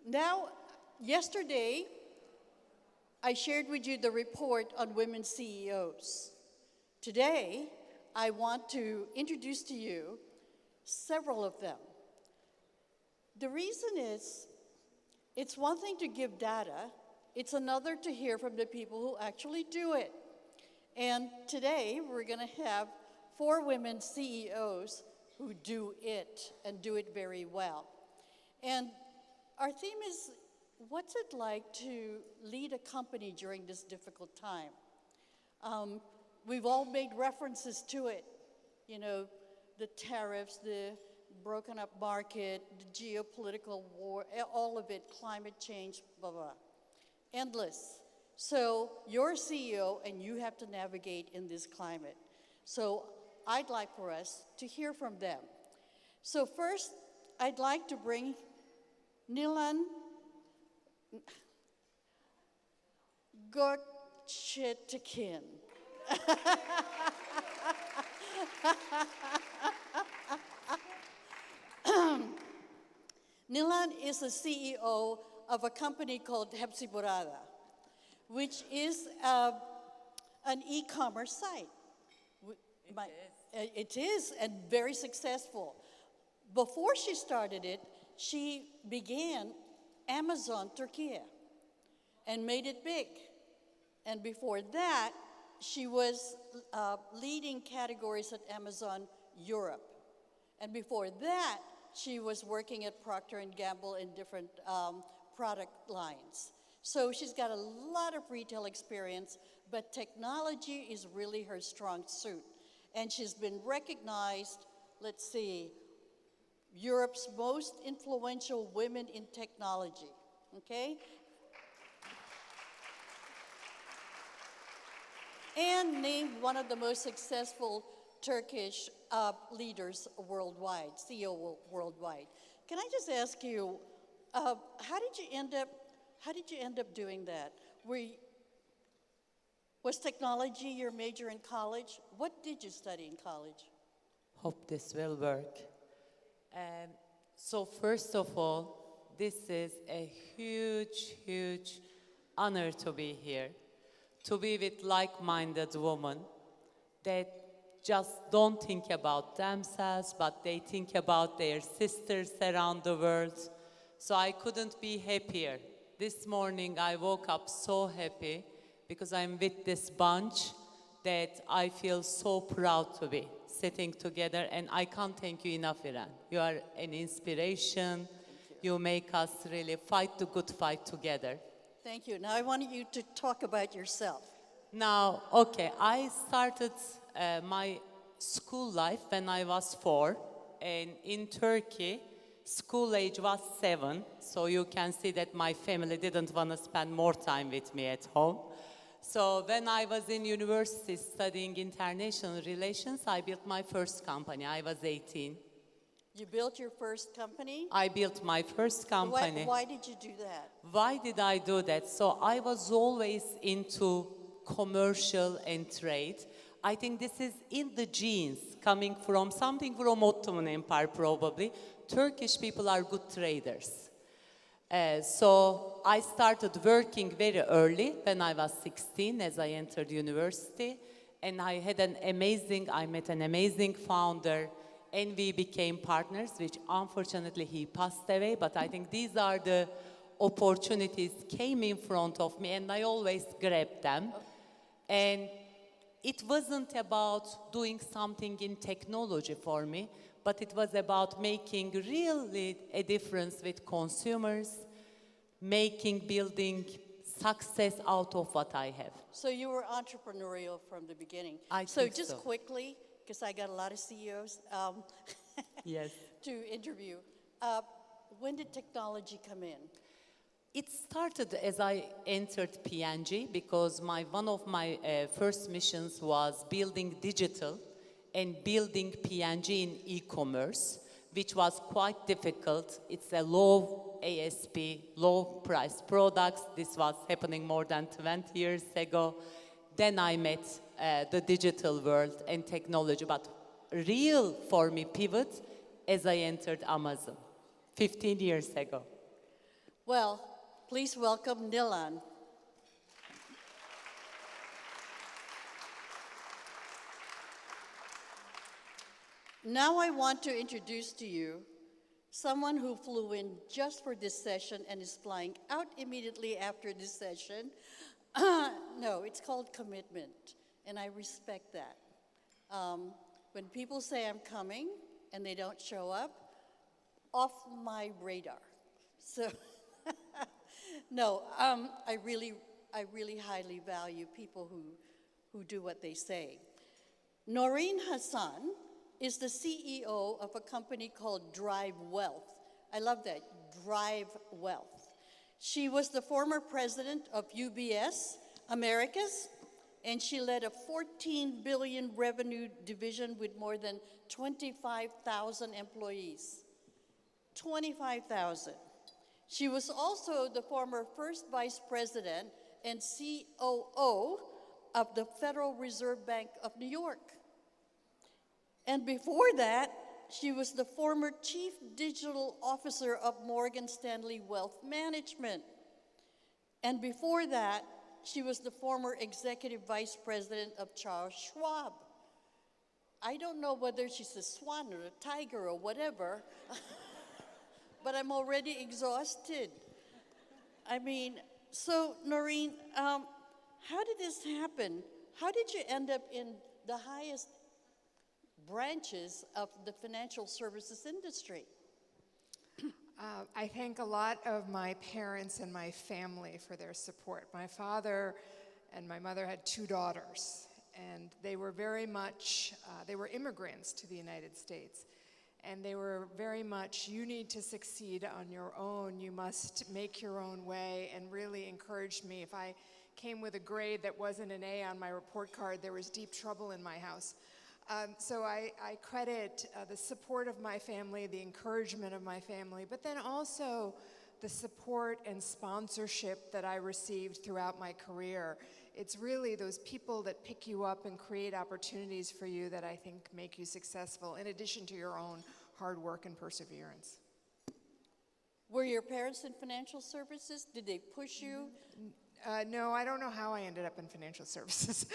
Now, yesterday, I shared with you the report on women CEOs. Today, I want to introduce to you several of them. The reason is, it's one thing to give data, it's another to hear from the people who actually do it. And today, we're going to have 4 women CEOs who do it and do it very well. And our theme is, what's it like to lead a company during this difficult time? We've all made references to it. You know, the tariffs, the broken up market, the geopolitical war, all of it, climate change, blah, blah. Endless. So you're a CEO and you have to navigate in this climate. So I'd like for us to hear from them. So first, I'd like to bring Nilan Gökçetekin. Nilan is the CEO of a company called Hepsiburada, which is an e-commerce site. It is, and very successful. Before she started it, she began Amazon Turkey and made it big. And before that, she was leading categories at Amazon Europe. And before that, she was working at Procter & Gamble in different product lines. So she's got a lot of retail experience, but technology is really her strong suit. And she's been recognized, let's see, Europe's most influential women in technology, okay? And named one of the most successful Turkish leaders worldwide, CEO worldwide. Can I just ask you, how did you end up doing that? Was technology your major in college? What did you study in college? Hope this will work. So first of all, this is a huge, huge honor to be here, to be with like-minded women that just don't think about themselves, but they think about their sisters around the world. So I couldn't be happier. This morning I woke up so happy because I'm with this bunch that I feel so proud to be sitting together, and I can't thank you enough, Iran. You are an inspiration. You make us really fight the good fight together. Thank you. Now I want you to talk about yourself. Now, okay, I started my school life when I was 4, and in Turkey, school age was 7, so you can see that my family didn't want to spend more time with me at home. So when I was in university studying international relations, I built my first company. I was 18. You built your first company? I built my first company. Why did you do that? Why did I do that? So I was always into commercial and trade. I think this is in the genes, coming from something from Ottoman Empire probably. Turkish people are good traders. So I started working very early when I was 16 as I entered university. And I met an amazing founder, and we became partners, which unfortunately he passed away. But I think these are the opportunities came in front of me, and I always grabbed them. And it wasn't about doing something in technology for me, but it was about making really a difference with consumers, building success out of what I have. So you were entrepreneurial from the beginning. So just quickly, because I got a lot of CEOs yes. to interview, when did technology come in? It started as I entered P&G because one of my first missions was building digital and building P&G in e-commerce, which was quite difficult. It's a low ASP, low price products. This was happening more than 20 years ago. Then I met the digital world and technology, but real for me pivot as I entered Amazon 15 years ago. Well, please welcome Nilan. Now I want to introduce to you someone who flew in just for this session and is flying out immediately after this session. No, it's called commitment, and I respect that. When people say I'm coming and they don't show up, off my radar. So, no, I really highly value people who do what they say. Noreen Hassan is the CEO of a company called Drive Wealth. I love that, Drive Wealth. She was the former president of UBS Americas, and she led a 14 billion revenue division with more than 25,000 employees. 25,000. She was also the former first vice president and COO of the Federal Reserve Bank of New York. And before that, she was the former chief digital officer of Morgan Stanley Wealth Management. And before that, she was the former executive vice president of Charles Schwab. I don't know whether she's a swan or a tiger or whatever, but I'm already exhausted. I mean, so Noreen, how did this happen? How did you end up in the highest branches of the financial services industry? I thank a lot of my parents and my family for their support. My father and my mother had 2 daughters, and they were very much, they were immigrants to the United States. And they were very much, you need to succeed on your own, you must make your own way, and really encouraged me. If I came with a grade that wasn't an A on my report card, there was deep trouble in my house. So I credit the support of my family, the encouragement of my family, but then also the support and sponsorship that I received throughout my career. It's really those people that pick you up and create opportunities for you that I think make you successful, in addition to your own hard work and perseverance. Were your parents in financial services? Did they push you? No, I don't know how I ended up in financial services.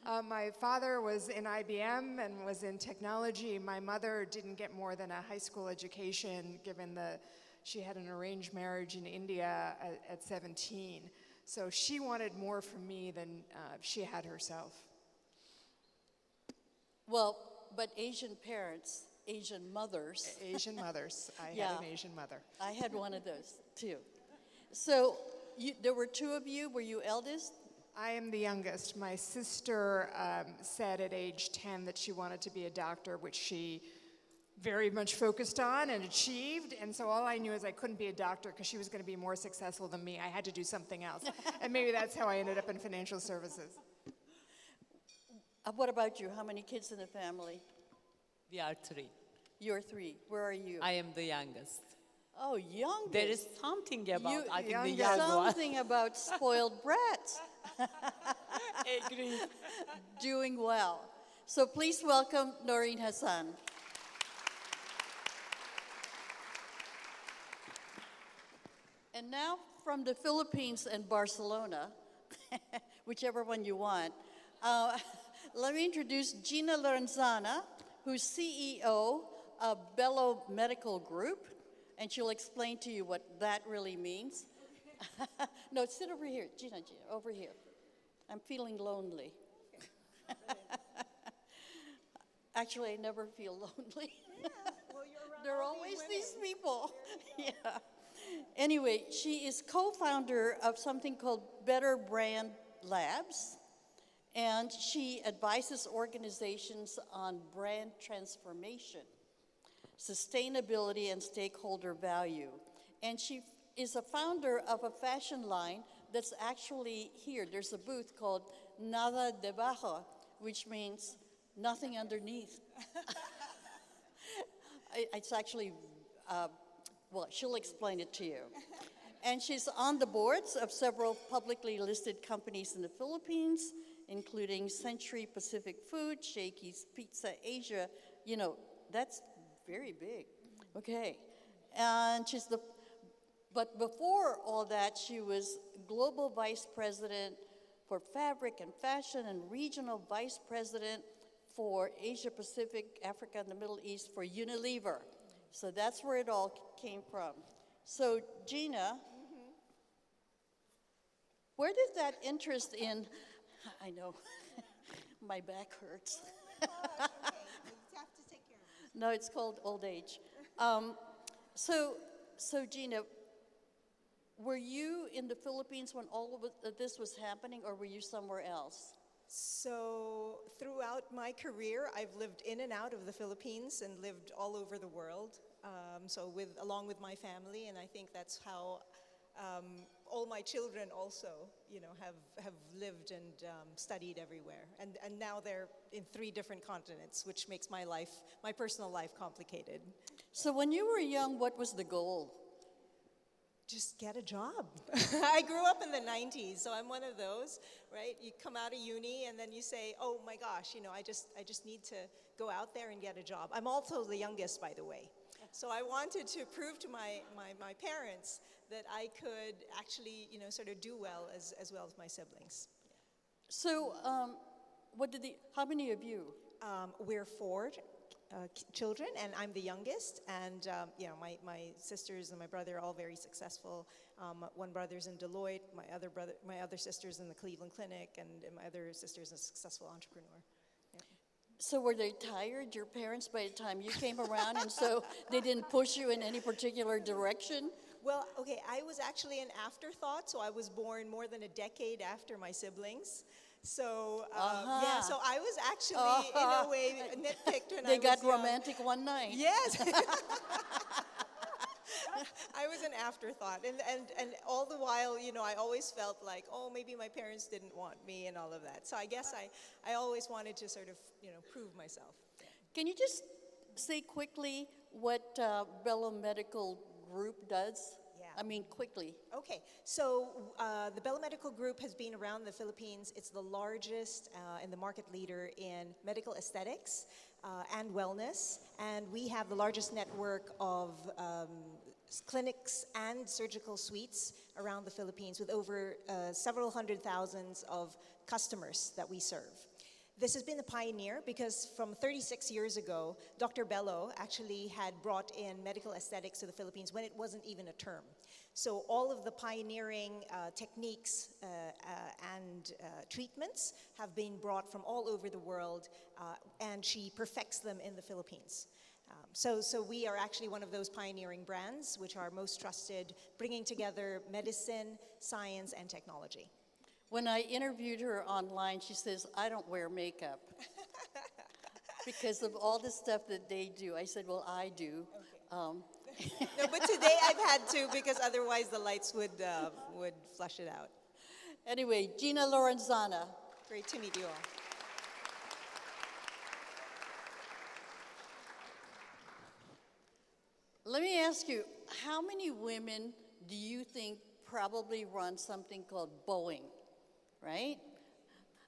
My father was in IBM and was in technology. My mother didn't get more than a high school education, given she had an arranged marriage in India at 17. So she wanted more from me than she had herself. Well, but Asian parents, Asian mothers. Asian mothers. I Yeah. had an Asian mother. I had one of those too. So there were 2 of you. Were you eldest? I am the youngest. My sister said at age 10 that she wanted to be a doctor, which she very much focused on and achieved. And so all I knew is I couldn't be a doctor because she was going to be more successful than me. I had to do something else. And maybe that's how I ended up in financial services. What about you? How many kids in the family? We are 3. You're 3. Where are you? I am the youngest. Oh, youngest. There is something about, You- I think, the youngest. young one. Something about spoiled brats. Agree. Doing well. So please welcome Noreen Hassan. And now from the Philippines and Barcelona, whichever one you want, let me introduce Gina Lorenzana, who's CEO of Bello Medical Group, and she'll explain to you what that really means. No, sit over here, Gina, over here. I'm feeling lonely. Actually, I never feel lonely. There are always these people. Yeah. Anyway, she is co-founder of something called Better Brand Labs, and she advises organizations on brand transformation, sustainability, and stakeholder value. And she is a founder of a fashion line that's actually here. There's a booth called Nada Debajo, which means nothing underneath. It's actually, well, she'll explain it to you. And she's on the boards of several publicly listed companies in the Philippines, including Century Pacific Food, Shakey's Pizza Asia. You know, that's very big. Okay. And she's the But before all that, she was global vice president for fabric and fashion and regional vice president for Asia Pacific, Africa, and the Middle East for Unilever. So that's where it all came from. So Gina, where did that interest in, I know, my back hurts. Okay, you have to take care of it. No, it's called old age. So Gina, were you in the Philippines when all of this was happening, or were you somewhere else? So throughout my career, I've lived in and out of the Philippines and lived all over the world. Along with my family, and I think that's how all my children also, have lived and studied everywhere. And now they're in 3 different continents, which makes my personal life complicated. So when you were young, what was the goal? Just get a job. I grew up in the 90s, so I'm one of those, right? You come out of uni and then you say, oh my gosh, I just need to go out there and get a job. I'm also the youngest, by the way. So I wanted to prove to my parents that I could actually, sort of do well as well as my siblings. So how many of you? We're 4 children, and I'm the youngest. And my sisters and my brother are all very successful. One brother's in Deloitte, my other sister's in the Cleveland Clinic, and my other sister's a successful entrepreneur. So were they tired, your parents, by the time you came around, and so they didn't push you in any particular direction? Well, okay, I was actually an afterthought, so I was born more than a decade after my siblings. So, yeah, so I was actually, in a way, nitpicked when I was They got young. romantic one night. Yes. I was an afterthought. And all the while, I always felt like, oh, maybe my parents didn't want me and all of that. So I guess I always wanted to sort of, prove myself. Can you just say quickly what Bello Medical Group does? Yeah. I mean, quickly. Okay, so the Bell Medical Group has been around the Philippines. It's the largest and the market leader in medical aesthetics and wellness. And we have the largest network of clinics and surgical suites around the Philippines with over several hundred thousands of customers that we serve. This has been a pioneer because from 36 years ago, Dr. Bello actually had brought in medical aesthetics to the Philippines when it wasn't even a term. So all of the pioneering techniques and treatments have been brought from all over the world, and she perfects them in the Philippines. So we are actually one of those pioneering brands, which are most trusted, bringing together medicine, science, and technology. When I interviewed her online, she says, I don't wear makeup because of all the stuff that they do. I said, well, I do. Okay. No, but today I've had to because otherwise the lights would flush it out. Anyway, Gina Lorenzana. Great to meet you all. Let me ask you, how many women do you think probably run something called Boeing, right?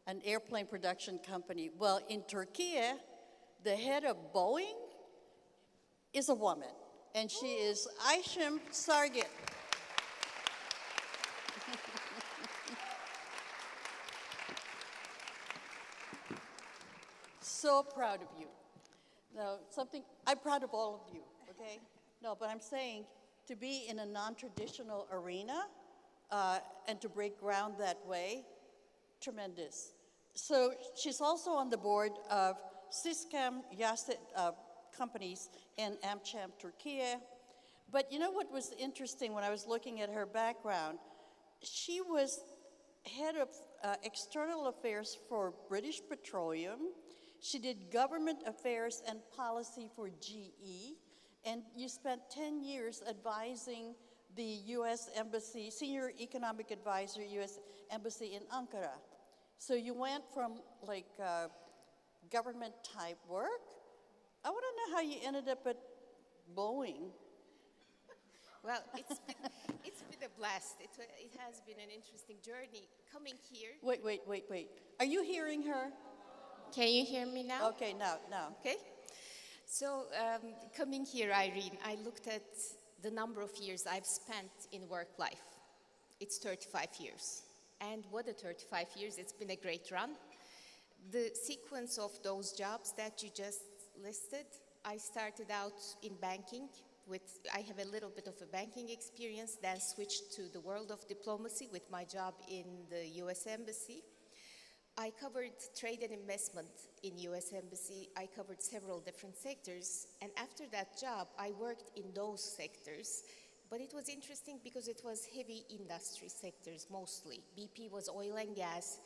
An airplane production company. Well, in Turkey, the head of Boeing is a woman, and she is Ayşem Sargit. So proud of you. No, I'm proud of all of you, okay? No, but I'm saying to be in a non-traditional arena and to break ground that way, tremendous. So she's also on the board of Siscam Yaset companies in Amcham, Turkey. But you know what was interesting when I was looking at her background? She was head of external affairs for British Petroleum. She did government affairs and policy for GE. And you spent 10 years advising the U.S. Embassy, senior economic advisor, U.S. Embassy in Ankara. So you went from like government type work. I want to know how you ended up at Boeing. Well, it's been a blast. It has been an interesting journey coming here. Wait. Are you hearing her? Can you hear me now? Okay, now. Okay. So coming here, Irene, I looked at the number of years I've spent in work life. It's 35 years. And what a 35 years, it's been a great run. The sequence of those jobs that you just listed, I started out in banking. I have a little bit of a banking experience, then switched to the world of diplomacy with my job in the US Embassy. I covered trade and investment in US Embassy. I covered several different sectors. And after that job, I worked in those sectors. But it was interesting because it was heavy industry sectors mostly. BP was oil and gas.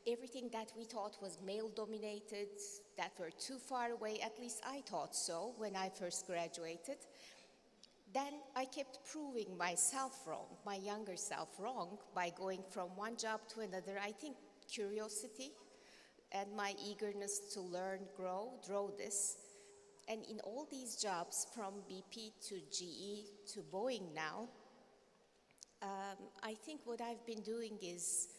Everything that we thought was male-dominated, that were too far away, at least I thought so when I first graduated. Then I kept proving myself wrong, my younger self wrong, by going from one job to another. I think curiosity and my eagerness to learn, grow, drove this. And in all these jobs, from BP to GE to Boeing now, I think what I've been doing is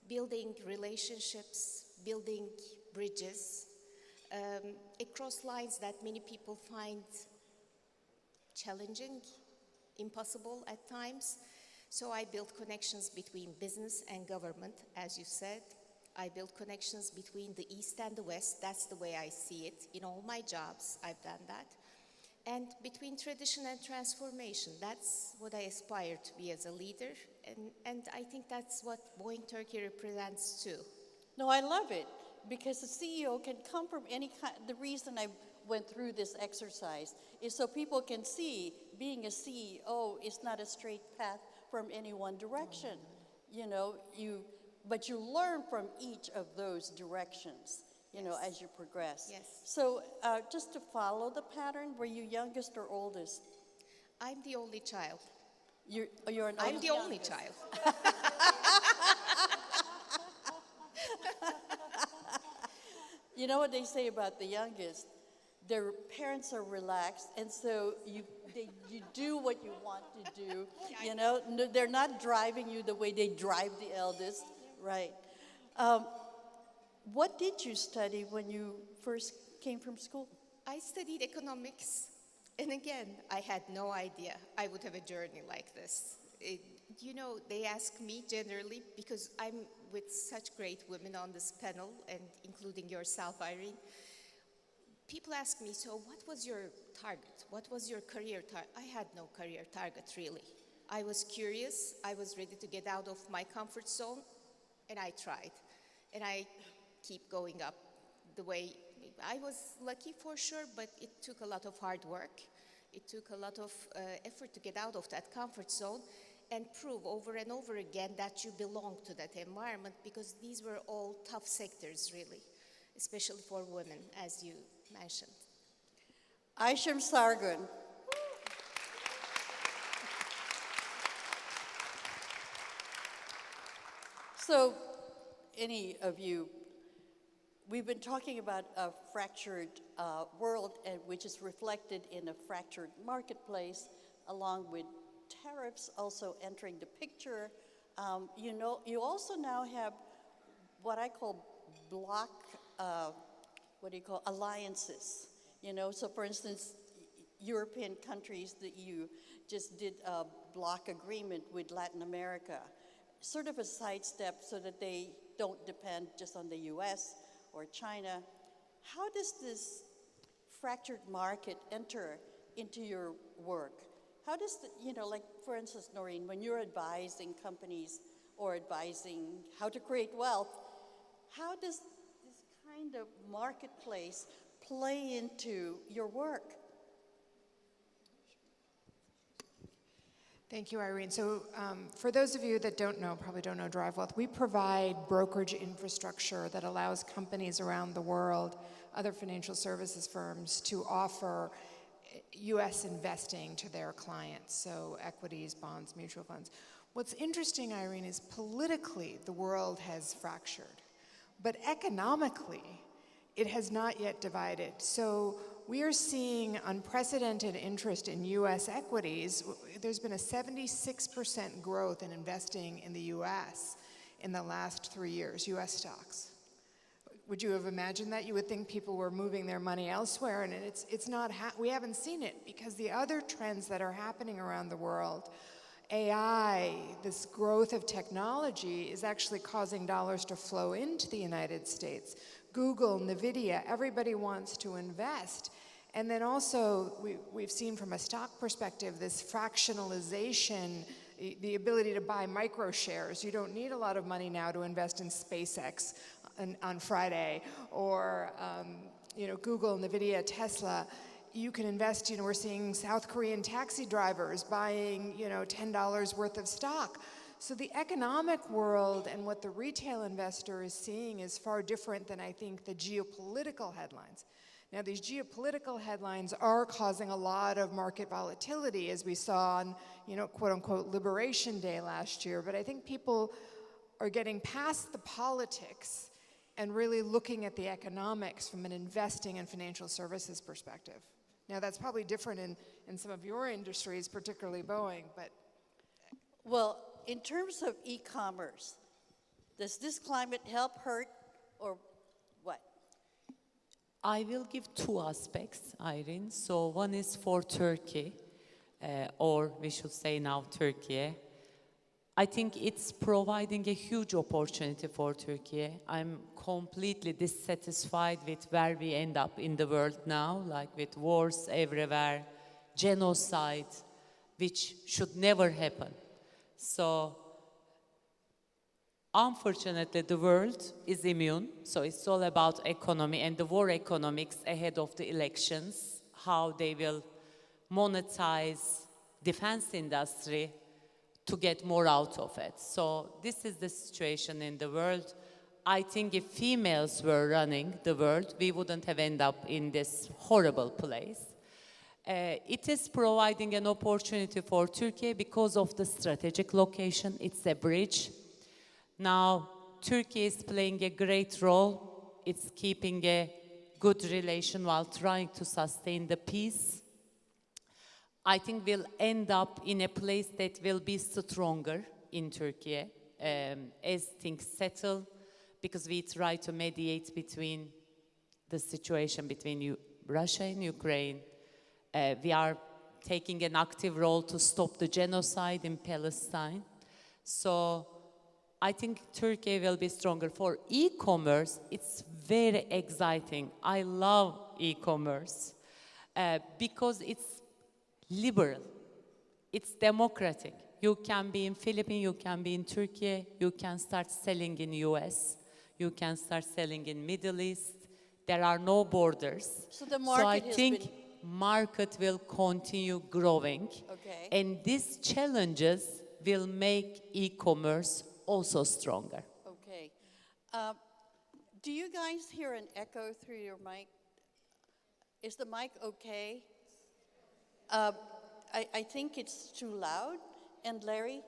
building relationships, building bridges across lines that many people find challenging, impossible at times. So I built connections between business and government, as you said. I built connections between the East and the West. That's the way I see it. In all my jobs, I've done that. And between tradition and transformation, that's what I aspire to be as a leader. And I think that's what Boeing Turkey represents too. No, I love it because the CEO can come from any kind. The reason I went through this exercise is so people can see being a CEO is not a straight path from any one direction. You know, but you learn from each of those directions, you know, as you progress. Yes. So just to follow the pattern, were you youngest or oldest? I'm the only child. You're an I'm the only youngest. child. You know what they say about the youngest? Their parents are relaxed, and so you do what you want to do. You know, no, they're not driving you the way they drive the eldest, right? What did you study when you first came from school? I studied economics, and again, I had no idea I would have a journey like this. You know, they ask me generally, because I'm with such great women on this panel, and including yourself, Irene. People ask me, so what was your target? What was your career target? I had no career target, really. I was curious. I was ready to get out of my comfort zone, and I tried. And I keep going up the way. I was lucky for sure, but it took a lot of hard work. It took a lot of effort to get out of that comfort zone and prove over and over again that you belong to that environment, because these were all tough sectors, really, especially for women, as you mentioned. Ayşem Sargun. So, any of you, we've been talking about a fractured world, which is reflected in a fractured marketplace, along with tariffs also entering the picture. You know, you also now have what I call block, alliances. You know, so for instance, European countries, the EU, just did a block agreement with Latin America, sort of a sidestep so that they don't depend just on the US or China. How does this fractured market enter into your work? How does like for instance, Noreen, when you're advising companies or advising how to create wealth, how does this kind of marketplace play into your work? Thank you, Irene. So for those of you that probably don't know DriveWealth, we provide brokerage infrastructure that allows companies around the world, other financial services firms, to offer U.S. investing to their clients, so equities, bonds, mutual funds. What's interesting, Irene, is politically the world has fractured, but economically it has not yet divided. So we are seeing unprecedented interest in U.S. equities. There's been a 76% growth in investing in the U.S. in the last 3 years, U.S. stocks. would you have imagined that? You would think people were moving their money elsewhere, and it's not, we haven't seen it because the other trends that are happening around the world, AI, this growth of technology is actually causing dollars to flow into the United States. Google, NVIDIA, everybody wants to invest. And then also, we've seen from a stock perspective, this fractionalization, the ability to buy micro shares. You don't need a lot of money now to invest in SpaceX on Friday, or Google, NVIDIA, Tesla. You can invest, we're seeing South Korean taxi drivers buying, $10 worth of stock. So the economic world and what the retail investor is seeing is far different than I think the geopolitical headlines. Now, these geopolitical headlines are causing a lot of market volatility, as we saw on, quote unquote, Liberation Day last year. But I think people are getting past the politics and really looking at the economics from an investing and financial services perspective. Now, that's probably different in some of your industries, particularly Boeing, but. Well, in terms of e-commerce, does this climate help, hurt, or what? I will give two aspects, Irene. So one is for Turkey, or we should say now Turkey. I think it's providing a huge opportunity for Turkey. I'm completely dissatisfied with where we end up in the world now, like with wars everywhere, genocide, which should never happen. So unfortunately, the world is immune, so it's all about economy and the war economics ahead of the elections, how they will monetize defense industry to get more out of it. So this is the situation in the world. I think if females were running the world, we wouldn't have ended up in this horrible place. It is providing an opportunity for Turkey because of the strategic location. It's a bridge. Now, Turkey is playing a great role. It's keeping a good relation while trying to sustain the peace. I think we'll end up in a place that will be stronger in Turkey as things settle, because we try to mediate between the situation between Russia and Ukraine. We are taking an active role to stop the genocide in Palestine. So I think Turkey will be stronger. For e-commerce, it's very exciting. I love e-commerce because it's liberal. It's democratic. You can be in Philippines, you can be in Turkey, you can start selling in US, you can start selling in Middle East. There are no borders. So the market I has think been- market will continue growing. Okay. And these challenges will make e-commerce also stronger. Okay. Do you guys hear an echo through your mic? Is the mic okay? I think it's too loud. And Larry,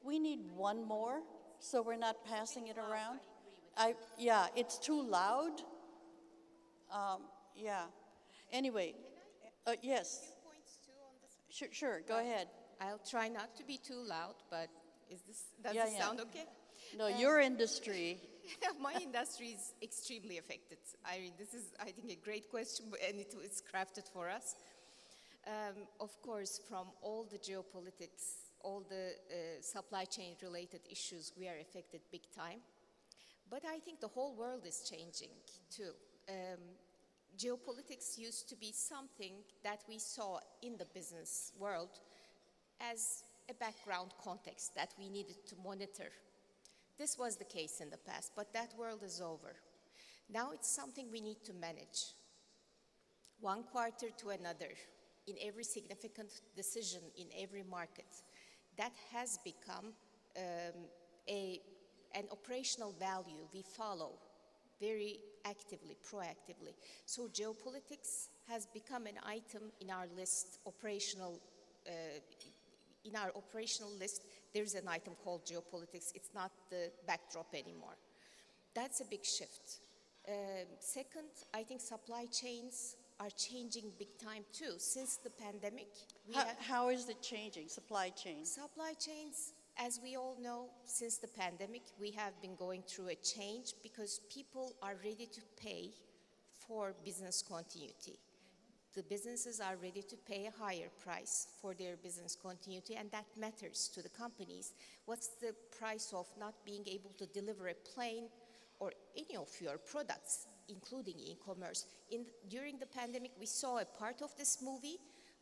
we need one more so we're not passing it around. Yeah, it's too loud. Yeah. Anyway, yes. Sure, go ahead. I'll try not to be too loud, but does Yeah, this yeah. sound okay? No, your industry. My industry is extremely affected. This is, I think, a great question, and it's crafted for us. Of course, from all the geopolitics, all the supply chain related issues, we are affected big time. But I think the whole world is changing too. Geopolitics used to be something that we saw in the business world as a background context that we needed to monitor. This was the case in the past, but that world is over. Now it's something we need to manage. One quarter to another, in every significant decision in every market, that has become an operational value we follow very actively, proactively. So geopolitics has become an item in our list, in our operational list. There's an item called geopolitics. It's not the backdrop anymore. That's a big shift. Second, I think supply chains are changing big time too. Since the pandemic, How is it changing, supply chains? supply chains As we all know, since the pandemic, we have been going through a change because people are ready to pay for business continuity. The businesses are ready to pay a higher price for their business continuity, and that matters to the companies. What's the price of not being able to deliver a plane or any of your products, including e-commerce? During the pandemic, we saw a part of this movie,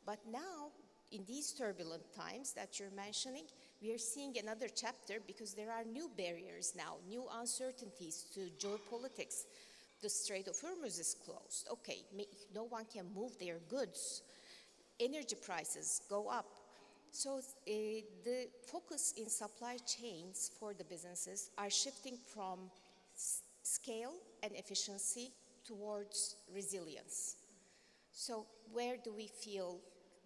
but now, in these turbulent times that you're mentioning, we are seeing another chapter because there are new barriers now, new uncertainties to geopolitics. The Strait of Hormuz is closed. Okay, no one can move their goods. Energy prices go up. So the focus in supply chains for the businesses are shifting from scale and efficiency towards resilience. So where do we feel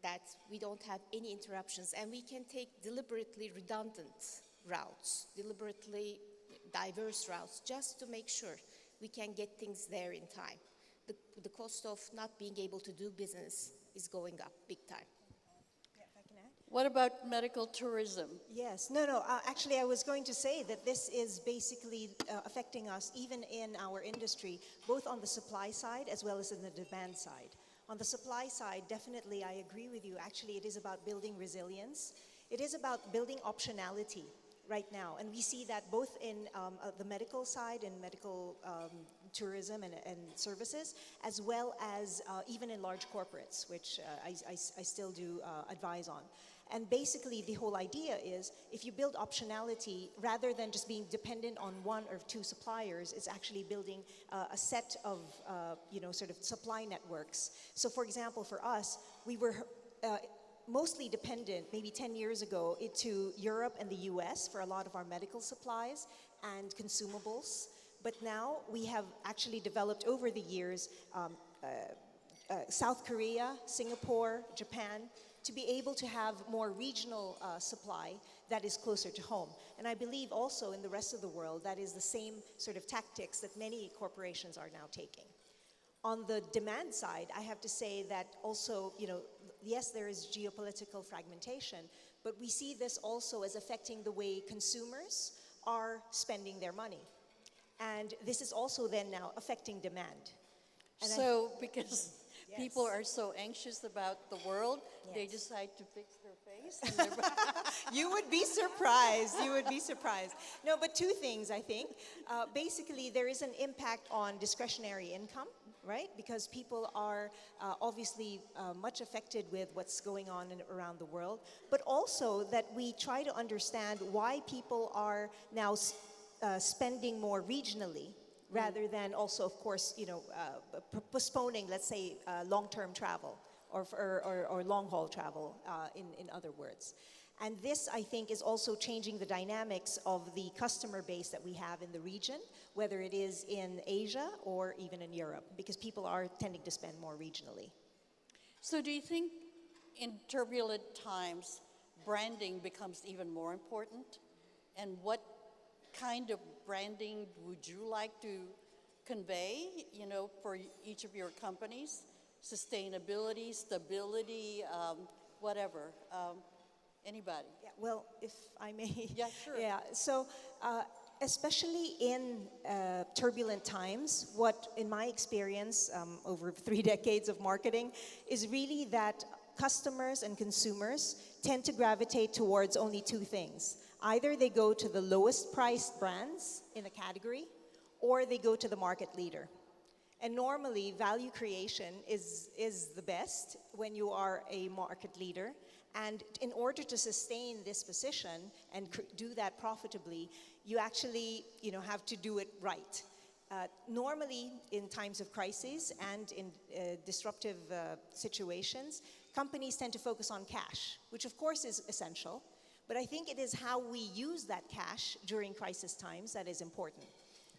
that we don't have any interruptions and we can take deliberately redundant routes, deliberately diverse routes, just to make sure we can get things there in time? The cost of not being able to do business is going up big time. Yeah, if I can add. What about medical tourism? Yes, no. Actually, I was going to say that this is basically affecting us even in our industry, both on the supply side as well as in the demand side. On the supply side, definitely, I agree with you. Actually, it is about building resilience. It is about building optionality right now. And we see that both in the medical side and medical tourism and services, as well as even in large corporates, which I still do advise on. And basically, the whole idea is if you build optionality, rather than just being dependent on one or two suppliers, it's actually building a set of, sort of supply networks. So for example, for us, we were mostly dependent, maybe 10 years ago, to Europe and the US for a lot of our medical supplies and consumables. But now we have actually developed over the years South Korea, Singapore, Japan, to be able to have more regional supply that is closer to home. And I believe also in the rest of the world, that is the same sort of tactics that many corporations are now taking. On the demand side, I have to say that also, yes, there is geopolitical fragmentation, but we see this also as affecting the way consumers are spending their money. And this is also then now affecting demand. And Because Yes. people are so anxious about the world, they Yes. decide to fix their face. And their You would be surprised. You would be surprised. No, but two things, I think. Basically, there is an impact on discretionary income, right? Because people are obviously much affected with what's going on around the world. But also that we try to understand why people are now spending more regionally, rather than also, of course, postponing, let's say, long-term travel or long-haul travel, in other words. And this, I think, is also changing the dynamics of the customer base that we have in the region, whether it is in Asia or even in Europe, because people are tending to spend more regionally. So do you think in turbulent times, branding becomes even more important? And what kind of branding would you like to convey, for each of your companies? Sustainability, stability, whatever. Anybody? Yeah, well, if I may. Yeah, sure. Yeah, so especially in turbulent times, what, in my experience, over 3 decades of marketing, is really that customers and consumers tend to gravitate towards only two things. Either they go to the lowest priced brands in a category, or they go to the market leader. And normally, value creation is the best when you are a market leader. And in order to sustain this position and do that profitably, you actually, have to do it right. Normally, in times of crisis and in disruptive situations, companies tend to focus on cash, which of course is essential. But I think it is how we use that cash during crisis times that is important.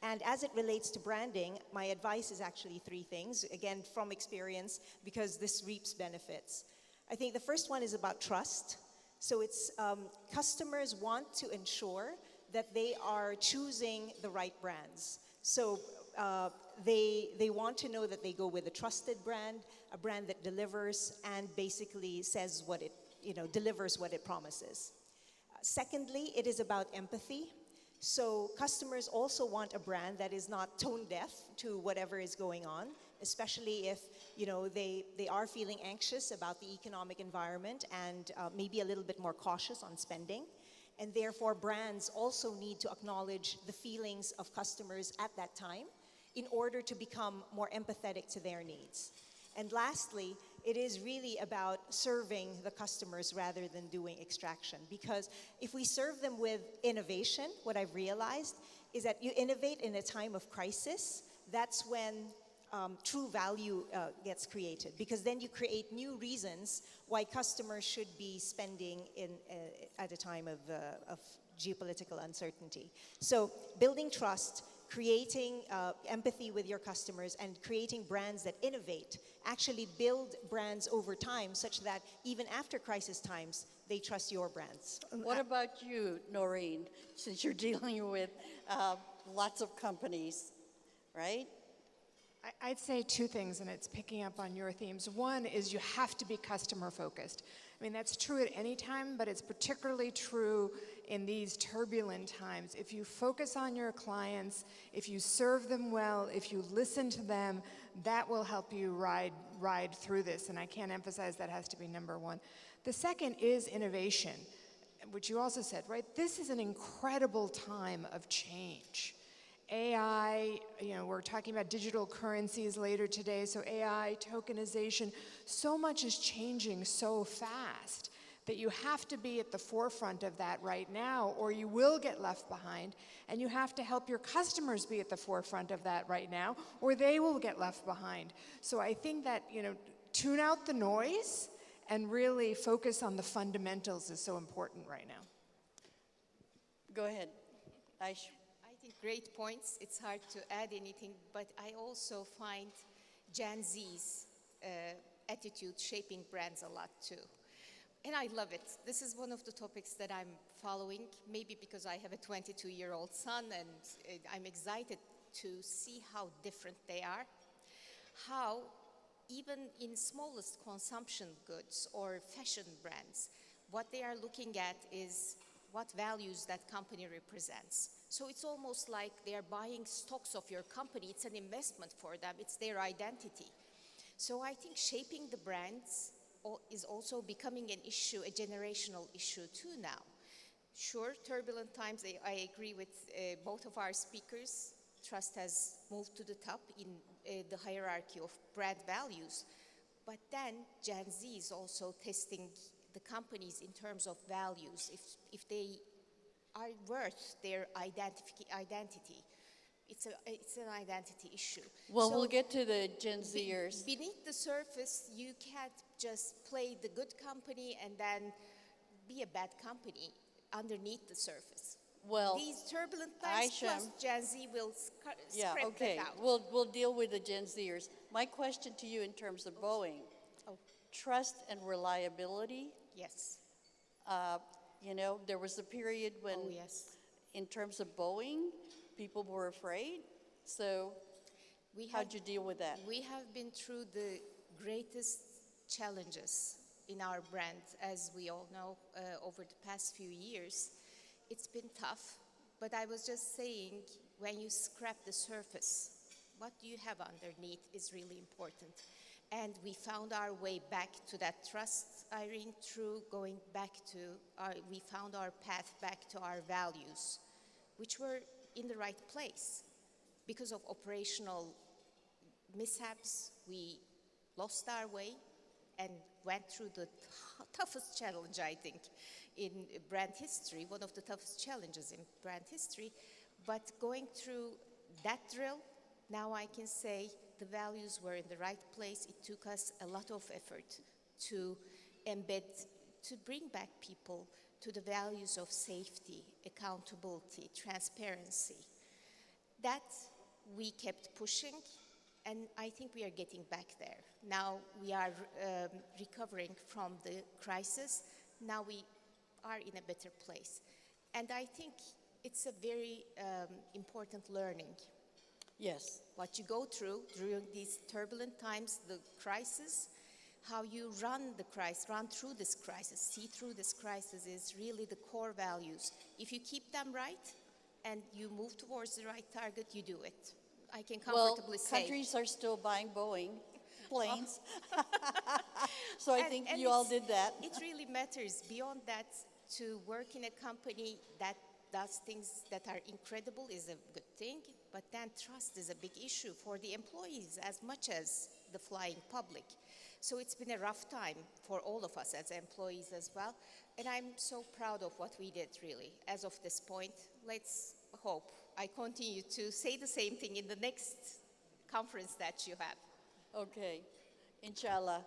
And as it relates to branding, my advice is actually 3 things, again, from experience, because this reaps benefits. I think the first one is about trust. So it's customers want to ensure that they are choosing the right brands. So they want to know that they go with a trusted brand, a brand that delivers and basically says what it, delivers what it promises. Secondly, it is about empathy. So customers also want a brand that is not tone deaf to whatever is going on, especially if they are feeling anxious about the economic environment and maybe a little bit more cautious on spending. And therefore, brands also need to acknowledge the feelings of customers at that time in order to become more empathetic to their needs. And lastly, it is really about serving the customers rather than doing extraction. Because if we serve them with innovation, what I've realized is that you innovate in a time of crisis, that's when true value gets created. Because then you create new reasons why customers should be spending at a time of geopolitical uncertainty. So building trust, creating empathy with your customers, and creating brands that innovate actually build brands over time such that even after crisis times, they trust your brands. What about you, Noreen, since you're dealing with lots of companies, right? I'd say two things, and it's picking up on your themes. One is you have to be customer focused. I mean, that's true at any time, but it's particularly true in these turbulent times. If you focus on your clients, if you serve them well, if you listen to them, that will help you ride through this, and I can't emphasize that has to be number one. The second is innovation, which you also said, right? This is an incredible time of change. AI, we're talking about digital currencies later today, so AI, tokenization, so much is changing so fast that you have to be at the forefront of that right now, or you will get left behind, and you have to help your customers be at the forefront of that right now, or they will get left behind. So I think that, tune out the noise and really focus on the fundamentals is so important right now. Go ahead, Aish. I think great points. It's hard to add anything, but I also find Gen Z's attitude shaping brands a lot too. And I love it. This is one of the topics that I'm following, maybe because I have a 22-year-old son and I'm excited to see how different they are. How even in smallest consumption goods or fashion brands, what they are looking at is what values that company represents. So it's almost like they are buying stocks of your company. It's an investment for them. It's their identity. So I think shaping the brands is also becoming an issue, a generational issue too now. Sure, turbulent times, I agree with both of our speakers. Trust has moved to the top in the hierarchy of brand values. But then Gen Z is also testing the companies in terms of values, if they are worth their identity. It's an identity issue. Well, So we'll get to the Gen Zers. beneath the surface, you can't just play the good company and then be a bad company underneath the surface. Well, These turbulent times Aisha, plus Gen Z will yeah, scrape okay. that out. We'll deal with the Gen Zers. My question to you in terms of Boeing, Oh, trust and reliability. yes. There was a period when, Oh, yes. in terms of Boeing, people were afraid. So how'd you deal with that? We have been through the greatest challenges in our brand, as we all know, over the past few years. It's been tough, but I was just saying, when you scrap the surface, what do you have underneath is really important. And we found our way back to that trust, Irene, through going back to we found our path back to our values, which were in the right place. Because of operational mishaps, we lost our way and went through the toughest challenge, I think, in brand history, one of the toughest challenges in brand history. But going through that drill, now I can say the values were in the right place. It took us a lot of effort to embed, to bring back people to the values of safety, accountability, transparency. That we kept pushing, and I think we are getting back there. Now we are recovering from the crisis. Now we are in a better place. And I think it's a very important learning. Yes. What you go through during these turbulent times, the crisis, how you run the crisis, run through this crisis, see through this crisis is really the core values. If you keep them right and you move towards the right target, you do it. I can comfortably say. Countries are still buying Boeing planes. So I think And you all did that. It really matters beyond that. To work in a company that does things that are incredible is a good thing, but then trust is a big issue for the employees as much as the flying public. So it's been a rough time for all of us as employees as well, and I'm so proud of what we did really. As of this point, let's hope I continue to say the same thing in the next conference that you have. Okay, inshallah.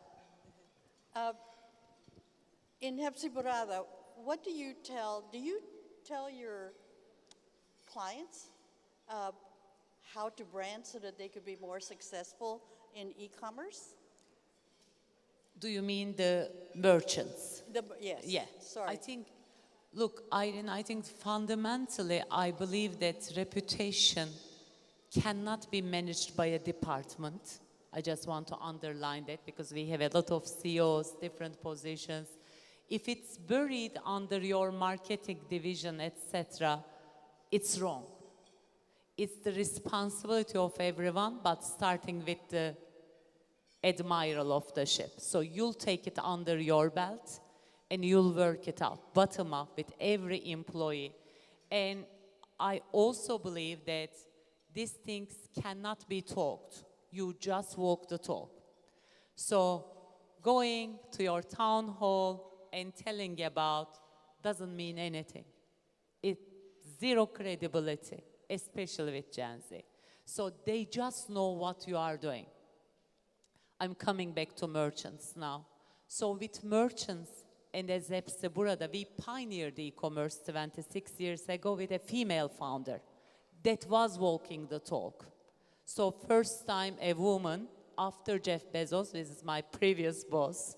In Hepsiburada, what do you tell your clients how to brand so that they could be more successful in e-commerce? Do you mean the merchants? Yes. Yeah. Sorry. I think, look, Irene, I think fundamentally I believe that reputation cannot be managed by a department. I just want to underline that because we have a lot of CEOs, different positions. If it's buried under your marketing division, etc., it's wrong. It's the responsibility of everyone, but starting with the admiral of the ship. So you'll take it under your belt and you'll work it out, bottom up with every employee. And I also believe that these things cannot be talked. You just walk the talk. So going to your town hall and telling about doesn't mean anything. It's zero credibility, especially with Gen Z. So they just know what you are doing. I'm coming back to merchants now. So with merchants and as Hepsiburada, we pioneered e-commerce 26 years ago with a female founder that was walking the talk. So first time a woman, after Jeff Bezos, this is my previous boss,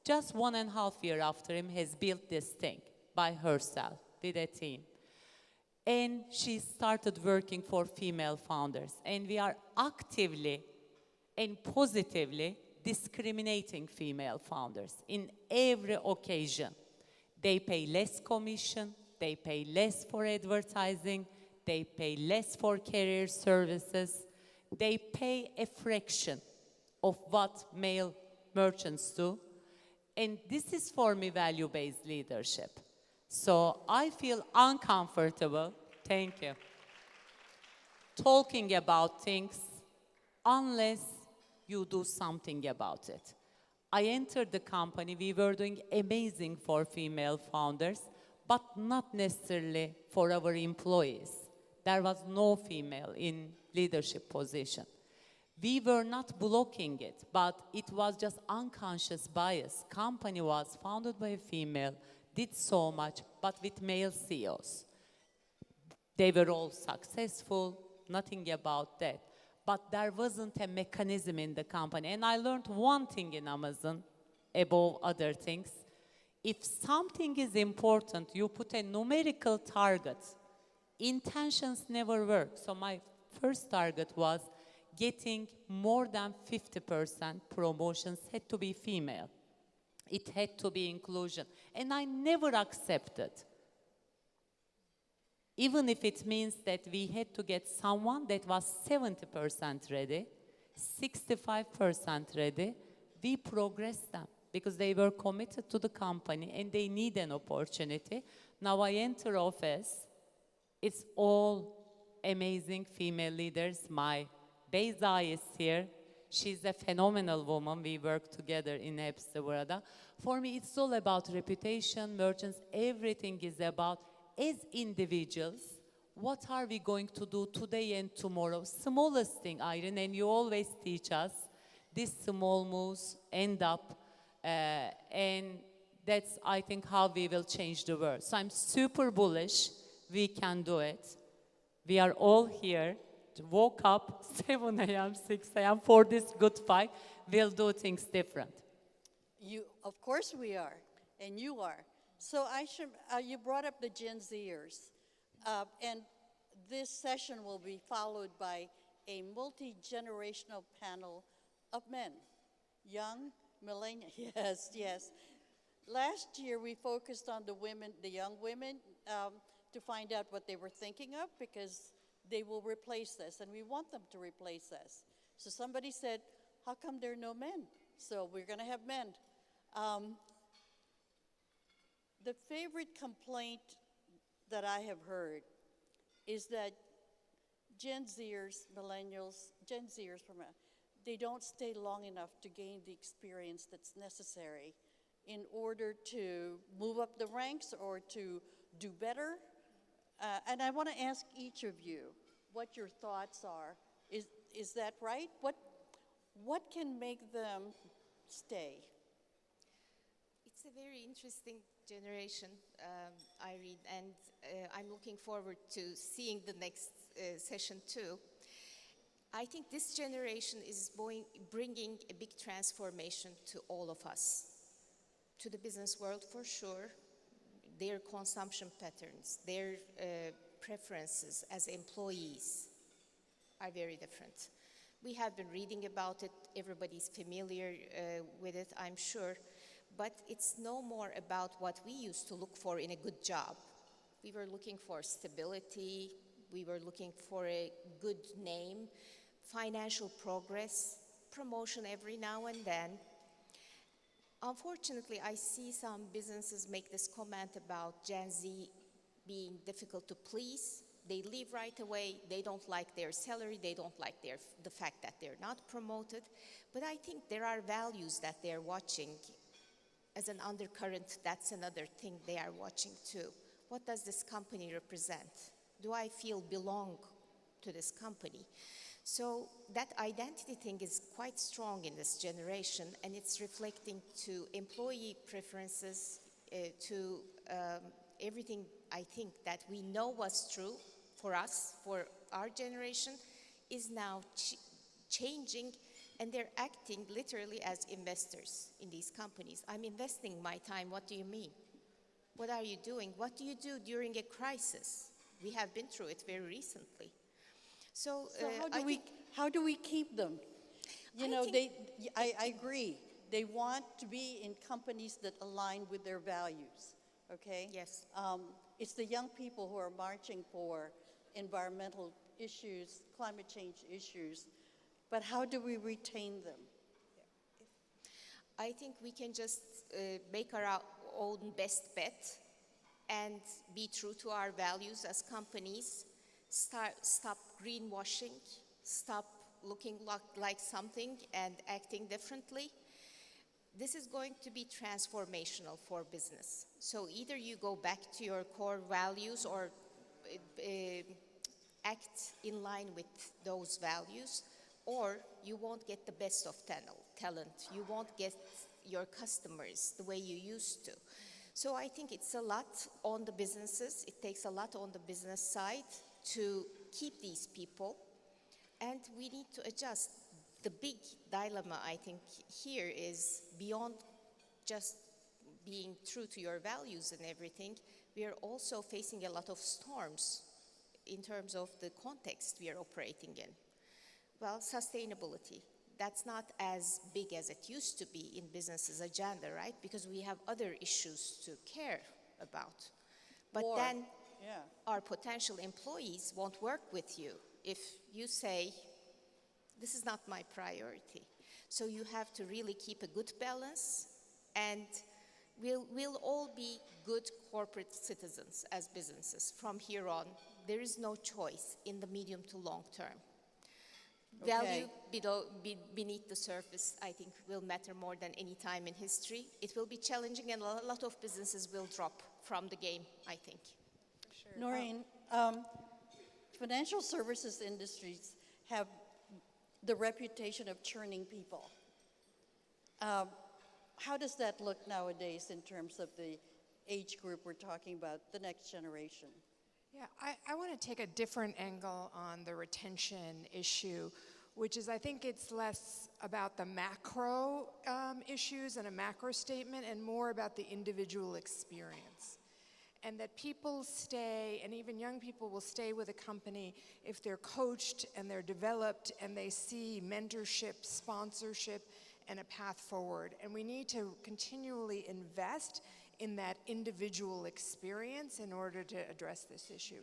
just 1.5 years after him, has built this thing by herself with a team. And she started working for female founders. And we are actively and positively discriminating female founders in every occasion. They pay less commission, they pay less for advertising, they pay less for career services, they pay a fraction of what male merchants do. And this is for me value-based leadership. So I feel uncomfortable, thank you, talking about things unless you do something about it. I entered the company, we were doing amazing for female founders, but not necessarily for our employees. There was no female in leadership position. We were not blocking it, but it was just unconscious bias. Company was founded by a female, did so much, but with male CEOs. They were all successful, nothing about that. But there wasn't a mechanism in the company. And I learned one thing in Amazon, above other things. If something is important, you put a numerical target. Intentions never work. So my first target was getting more than 50% promotions had to be female. It had to be inclusion. And I never accepted. Even if it means that we had to get someone that was 70% ready, 65% ready, we progressed them because they were committed to the company and they need an opportunity. Now I enter office, it's all amazing female leaders. My Beyza is here. She's a phenomenal woman. We work together in Hepsiburada. For me, it's all about reputation, merchants, everything is about, as individuals, what are we going to do today and tomorrow? Smallest thing, Irene, and you always teach us, these small moves end up, and that's, I think, how we will change the world. So I'm super bullish. We can do it. We are all here. Woke up 7 a.m., 6 a.m. for this good fight. We'll do things different. Of course we are, and you are. So you brought up the Gen Zers, and this session will be followed by a multi-generational panel of men, young Millennial, yes, yes. Last year, we focused on the women, the young women, to find out what they were thinking of because they will replace us, and we want them to replace us. So somebody said, how come there are no men? So we're going to have men. Um, the favorite complaint that I have heard is that Gen Zers, millennials, Gen Zers, they don't stay long enough to gain the experience that's necessary in order to move up the ranks or to do better. And I want to ask each of you what your thoughts are. Is that right? What can make them stay? It's a very interesting generation, Irene, and I'm looking forward to seeing the next session too. I think this generation is bringing a big transformation to all of us, to the business world for sure. Their consumption patterns, their preferences as employees are very different. We have been reading about it, everybody's familiar with it, I'm sure, but it's no more about what we used to look for in a good job. We were looking for stability, we were looking for a good name, financial progress, promotion every now and then. Unfortunately, I see some businesses make this comment about Gen Z being difficult to please. They leave right away, they don't like their salary, they don't like the fact that they're not promoted. But I think there are values that they're watching as an undercurrent. That's another thing they are watching too. What does this company represent? Do I feel belong to this company? So that identity thing is quite strong in this generation, and it's reflecting to employee preferences, to everything I think that we know was true for us, for our generation, is now changing, and they're acting literally as investors in these companies. I'm investing my time, what do you mean? What are you doing? What do you do during a crisis? We have been through it very recently. So how do we keep them? I agree. They want to be in companies that align with their values, okay? Yes. It's the young people who are marching for environmental issues, climate change issues, but how do we retain them? I think we can just make our own best bet and be true to our values as companies. Stop greenwashing, stop looking like something and acting differently. This is going to be transformational for business. So either you go back to your core values or act in line with those values, or you won't get the best of talent. You won't get your customers the way you used to. So I think it's a lot on the businesses. It takes a lot on the business side to keep these people, and we need to adjust. The big dilemma, I think, here is beyond just being true to your values and everything, we are also facing a lot of storms in terms of the context we are operating in. Well, sustainability, that's not as big as it used to be in business's agenda, right? Because we have other issues to care about. But then our potential employees won't work with you if you say, this is not my priority. So you have to really keep a good balance, and we'll all be good corporate citizens as businesses from here on. There is no choice in the medium to long term. Okay. Value beneath the surface, I think, will matter more than any time in history. It will be challenging, and a lot of businesses will drop from the game, I think. Sure. Noreen, financial services industries have the reputation of churning people. How does that look nowadays in terms of the age group we're talking about, the next generation? Yeah, I want to take a different angle on the retention issue, which is, I think it's less about the macro issues and a macro statement and more about the individual experience. And that people stay, and even young people will stay with a company if they're coached and they're developed and they see mentorship, sponsorship, and a path forward. And we need to continually invest in that individual experience in order to address this issue.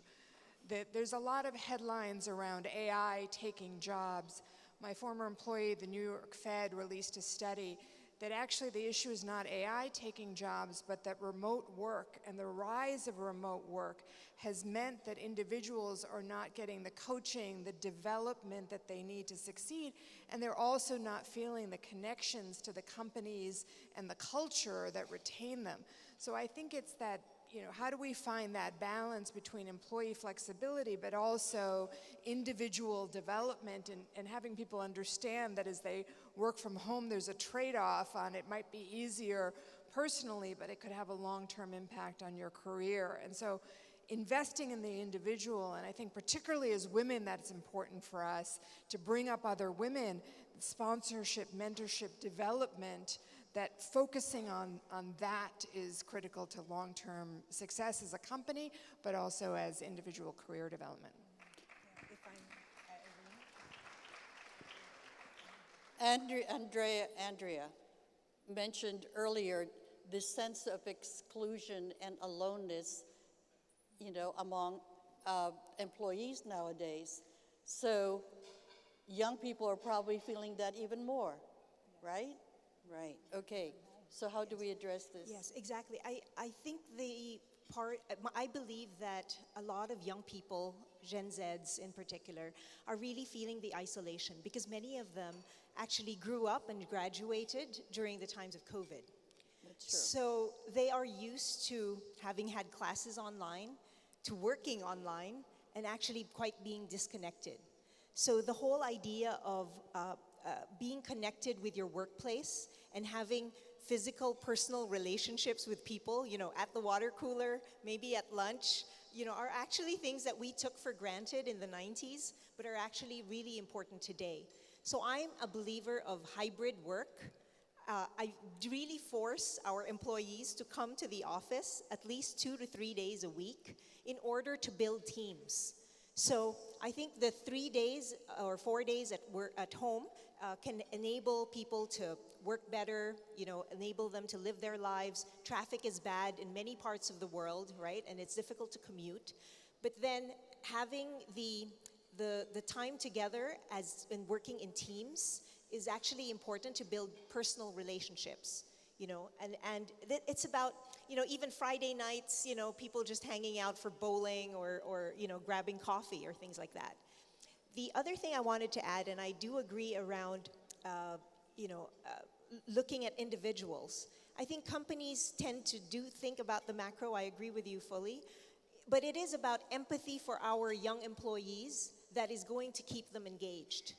There's a lot of headlines around AI taking jobs. My former employee, the New York Fed, released a study that actually the issue is not AI taking jobs, but that remote work and the rise of remote work has meant that individuals are not getting the coaching, the development that they need to succeed, and they're also not feeling the connections to the companies and the culture that retain them. So I think it's that, how do we find that balance between employee flexibility, but also individual development and having people understand that as they work from home, there's a trade-off on it might be easier personally, but it could have a long-term impact on your career. And so investing in the individual, and I think particularly as women, that's important for us to bring up other women, sponsorship, mentorship, development, that focusing on that is critical to long-term success as a company, but also as individual career development. Andrea mentioned earlier this sense of exclusion and aloneness, among employees nowadays. So young people are probably feeling that even more, right? Right, okay. So how do we address this? Yes, exactly. I think I believe that a lot of young people, Gen Zs in particular, are really feeling the isolation because many of them actually grew up and graduated during the times of COVID. That's true. So they are used to having had classes online, to working online, and actually quite being disconnected. So the whole idea of being connected with your workplace and having physical, personal relationships with people, at the water cooler, maybe at lunch, are actually things that we took for granted in the 90s, but are actually really important today. So I'm a believer of hybrid work. I really force our employees to come to the office at least 2 to 3 days a week in order to build teams. So I think the 3 days or 4 days at home can enable people to work better, enable them to live their lives. Traffic is bad in many parts of the world, right? And it's difficult to commute. But then having the time together and working in teams is actually important to build personal relationships, and it's about, even Friday nights, people just hanging out for bowling or grabbing coffee or things like that. The other thing I wanted to add, and I do agree around, looking at individuals. I think companies tend to think about the macro. I agree with you fully. But it is about empathy for our young employees that is going to keep them engaged.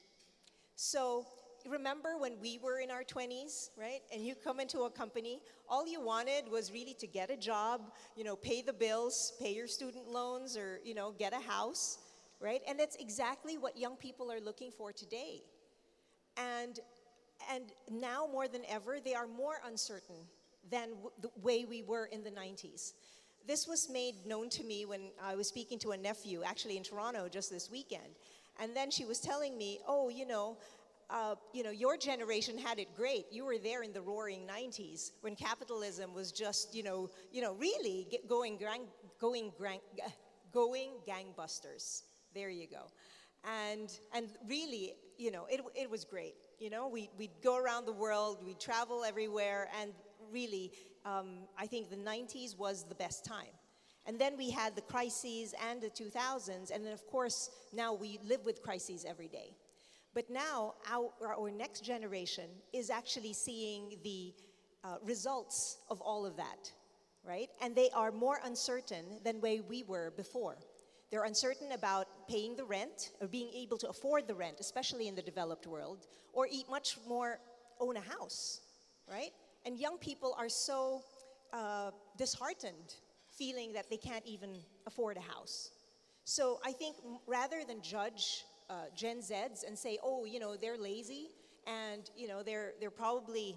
So remember when we were in our 20s, right? And you come into a company, all you wanted was really to get a job, pay the bills, pay your student loans, or, get a house, right? And that's exactly what young people are looking for today. And now more than ever, they are more uncertain than the way we were in the 90s. This was made known to me when I was speaking to a nephew, actually in Toronto just this weekend. And then she was telling me, your generation had it great. You were there in the roaring 90s when capitalism was just, really going gangbusters. There you go. And really, it was great. We'd go around the world, we'd travel everywhere, and really, I think the 90s was the best time. And then we had the crises and the 2000s, and then of course, now we live with crises every day. But now, our next generation is actually seeing the results of all of that, right? And they are more uncertain than way we were before. They're uncertain about paying the rent, or being able to afford the rent, especially in the developed world, or much more own a house, right? And young people are so disheartened, feeling that they can't even afford a house. So I think rather than judge Gen Zs and say, they're lazy, and they're probably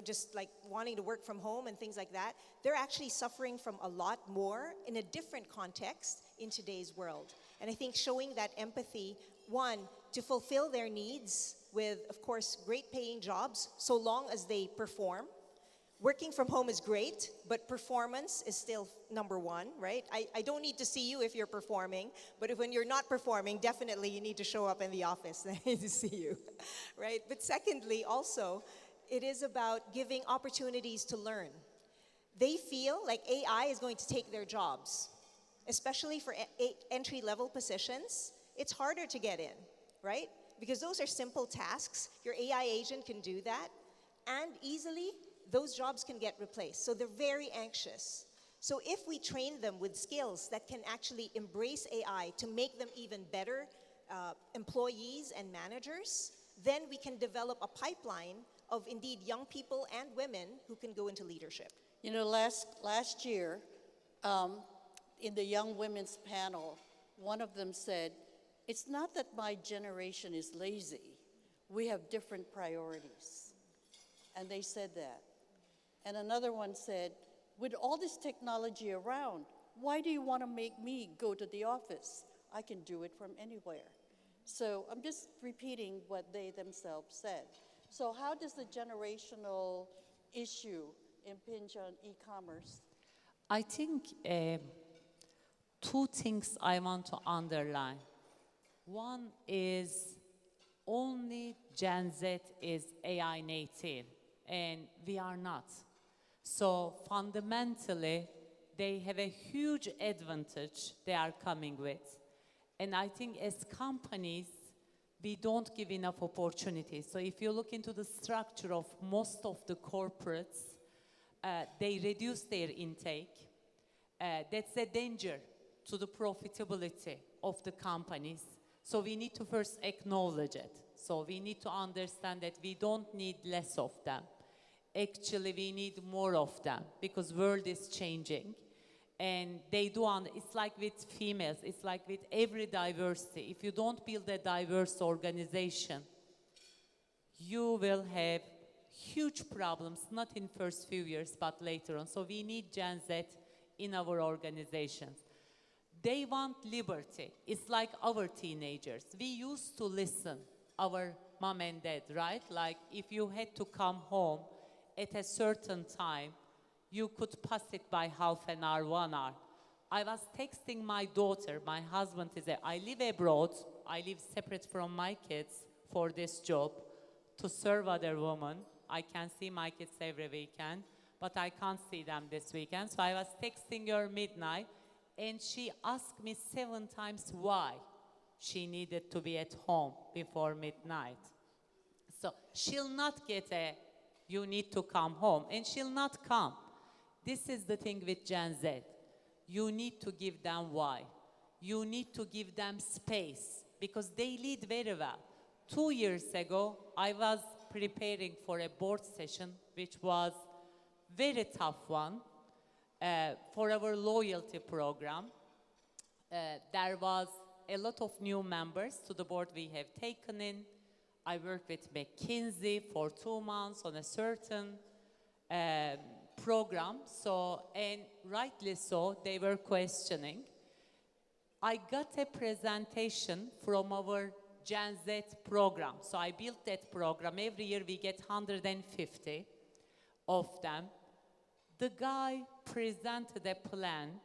just like wanting to work from home and things like that, they're actually suffering from a lot more in a different context in today's world. And I think showing that empathy, one, to fulfill their needs with, of course, great paying jobs, so long as they perform. Working from home is great, but performance is still number one, right? I don't need to see you if you're performing, but when you're not performing, definitely you need to show up in the office. I need to see you, right? But secondly, also, it is about giving opportunities to learn. They feel like AI is going to take their jobs, especially for entry-level positions. It's harder to get in, right? Because those are simple tasks. Your AI agent can do that, and easily, those jobs can get replaced. So they're very anxious. So if we train them with skills that can actually embrace AI to make them even better employees and managers, then we can develop a pipeline of indeed young people and women who can go into leadership. You know, last year, in the Young Women's panel, one of them said, "It's not that my generation is lazy. We have different priorities." And they said that. And another one said, "With all this technology around, why do you want to make me go to the office? I can do it from anywhere." So I'm just repeating what they themselves said. So how does the generational issue impinge on e-commerce? I think two things I want to underline. One is only Gen Z is AI native, and we are not. So fundamentally, they have a huge advantage they are coming with. And I think as companies, we don't give enough opportunities. So if you look into the structure of most of the corporates, they reduce their intake. That's a danger to the profitability of the companies. So we need to first acknowledge it. So we need to understand that we don't need less of them. Actually, we need more of them because world is changing. And they do, it's like with females, it's like with every diversity. If you don't build a diverse organization, you will have huge problems, not in first few years, but later on. So we need Gen Z in our organizations. They want liberty. It's like our teenagers. We used to listen, our mom and dad, right? Like if you had to come home at a certain time, you could pass it by half an hour, 1 hour. I was texting my daughter, my husband is I live abroad, I live separate from my kids for this job to serve other women. I can see my kids every weekend, but I can't see them this weekend. So I was texting her midnight, and she asked me 7 times why she needed to be at home before midnight. So she'll not get you need to come home, and she'll not come. This is the thing with Gen Z. You need to give them why. You need to give them space because they lead very well. 2 years ago, I was preparing for a board session, which was very tough one for our loyalty program. There was a lot of new members to the board we have taken in. I worked with McKinsey for 2 months on a certain program, and rightly so, they were questioning. I got a presentation from our Gen Z program. So I built that program. Every year we get 150 of them. The guy presented a plan.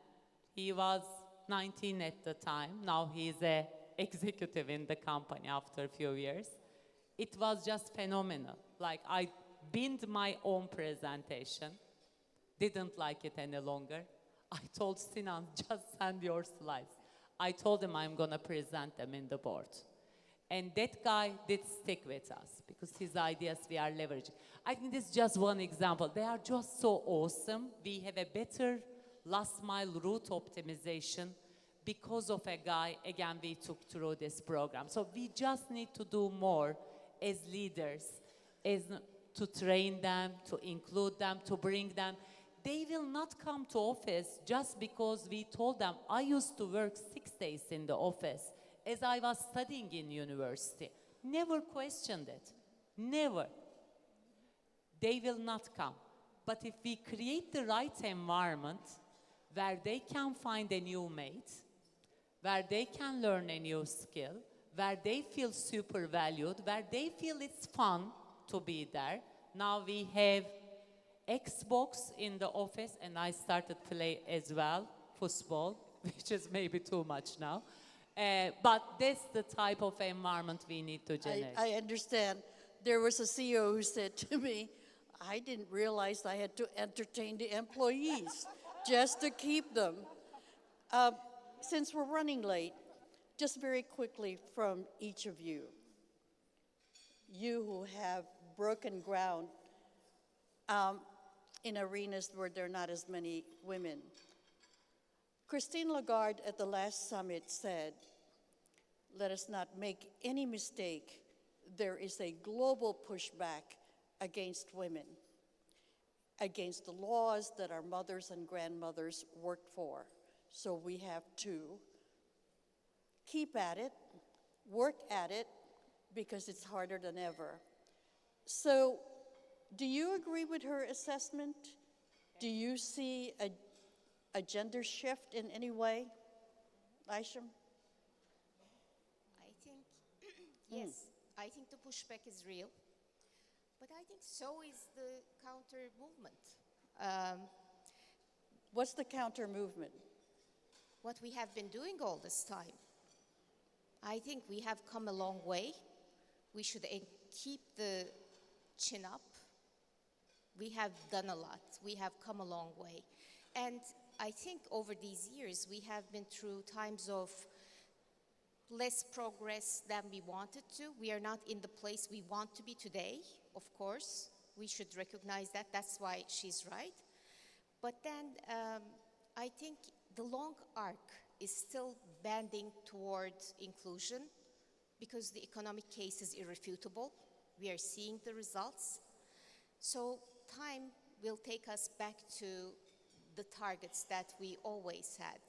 He was 19 at the time. Now he's an executive in the company after a few years. It was just phenomenal. Like I binned my own presentation. Didn't like it any longer. I told Sinan, just send your slides. I told him I'm gonna present them in the board. And that guy did stick with us because his ideas we are leveraging. I think this is just one example. They are just so awesome. We have a better last mile route optimization because of a guy, again, we took through this program. So we just need to do more as leaders, to train them, to include them, to bring them. They will not come to office just because we told them. I used to work 6 days in the office as I was studying in university. Never questioned it, never. They will not come. But if we create the right environment where they can find a new mate, where they can learn a new skill, where they feel super valued, where they feel it's fun to be there. Now we have Xbox in the office, and I started play as well, football, which is maybe too much now. But that's the type of environment we need to generate. I understand. There was a CEO who said to me, I didn't realize I had to entertain the employees just to keep them. Since we're running late, just very quickly from each of you, you who have broken ground in arenas where there are not as many women. Christine Lagarde at the last summit said, let us not make any mistake, there is a global pushback against women, against the laws that our mothers and grandmothers worked for. So we have to keep at it, work at it, because it's harder than ever. So, do you agree with her assessment? Do you see a gender shift in any way? Aisha? I think, yes, I think the pushback is real, but I think so is the counter movement. What's the counter movement? What we have been doing all this time. I think we have come a long way. We should keep the chin up. We have done a lot. We have come a long way. And I think over these years, we have been through times of less progress than we wanted to. We are not in the place we want to be today, of course. We should recognize that. That's why she's right. But then I think the long arc is still bending towards inclusion because the economic case is irrefutable. We are seeing the results. So time will take us back to the targets that we always had.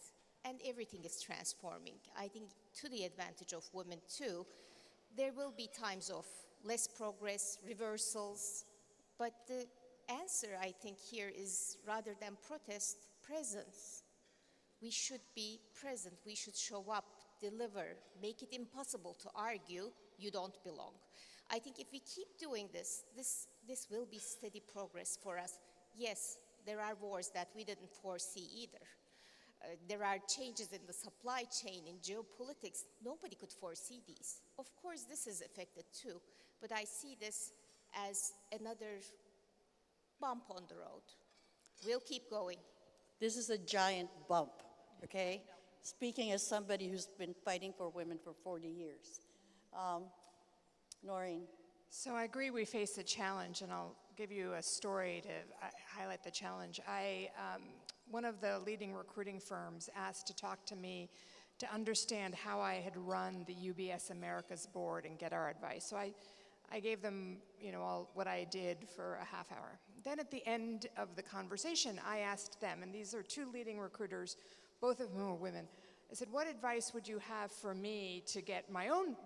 And everything is transforming. I think to the advantage of women too, there will be times of less progress, reversals, but the answer I think here is rather than protest, presence. We should be present, we should show up, deliver, make it impossible to argue you don't belong. I think if we keep doing this will be steady progress for us. Yes, there are wars that we didn't foresee either. There are changes in the supply chain, in geopolitics. Nobody could foresee these. Of course, this is affected too, but I see this as another bump on the road. We'll keep going. This is a giant bump, okay? Speaking as somebody who's been fighting for women for 40 years. Noreen. So I agree we face a challenge, and I'll give you a story to highlight the challenge. One of the leading recruiting firms asked to talk to me to understand how I had run the UBS Americas board and get our advice. So I gave them, all what I did for a half hour. Then at the end of the conversation, I asked them, and these are two leading recruiters, both of whom are women. I said, what advice would you have for me to get my own,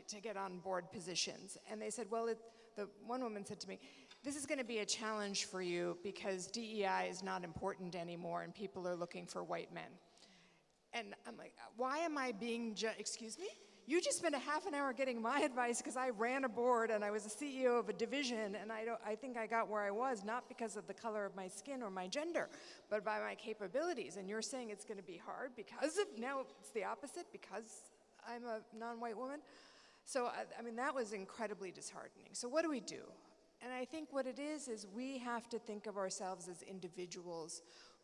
to get on board positions? And they said, well, the one woman said to me, this is going to be a challenge for you because DEI is not important anymore and people are looking for white men. And I'm like, why am I being excuse me? You just spent a half an hour getting my advice because I ran a board and I was a CEO of a division, and I think I got where I was not because of the color of my skin or my gender, but by my capabilities. And you're saying it's going to be hard because of, now it's the opposite, because I'm a non-white woman. So, that was incredibly disheartening. So what do we do? And I think what it is we have to think of ourselves as individuals.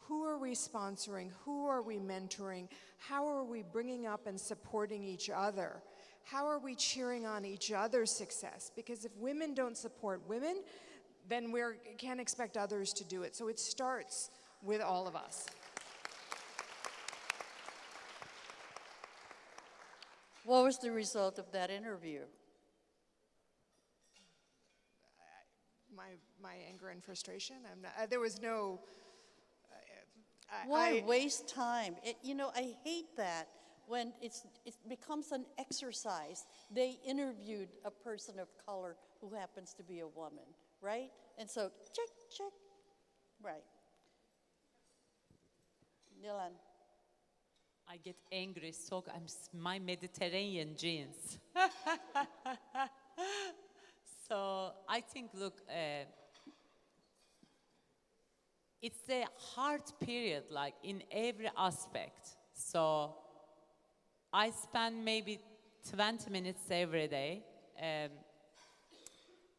Who are we sponsoring? Who are we mentoring? How are we bringing up and supporting each other? How are we cheering on each other's success? Because if women don't support women, then we can't expect others to do it. So it starts with all of us. What was the result of that interview? My anger and frustration. There was no. Why waste time? I hate that when it becomes an exercise. They interviewed a person of color who happens to be a woman, right? And so, check, right. Nilan. I get angry, so my Mediterranean genes. So I think, look, it's a hard period, like in every aspect. So I spend maybe 20 minutes every day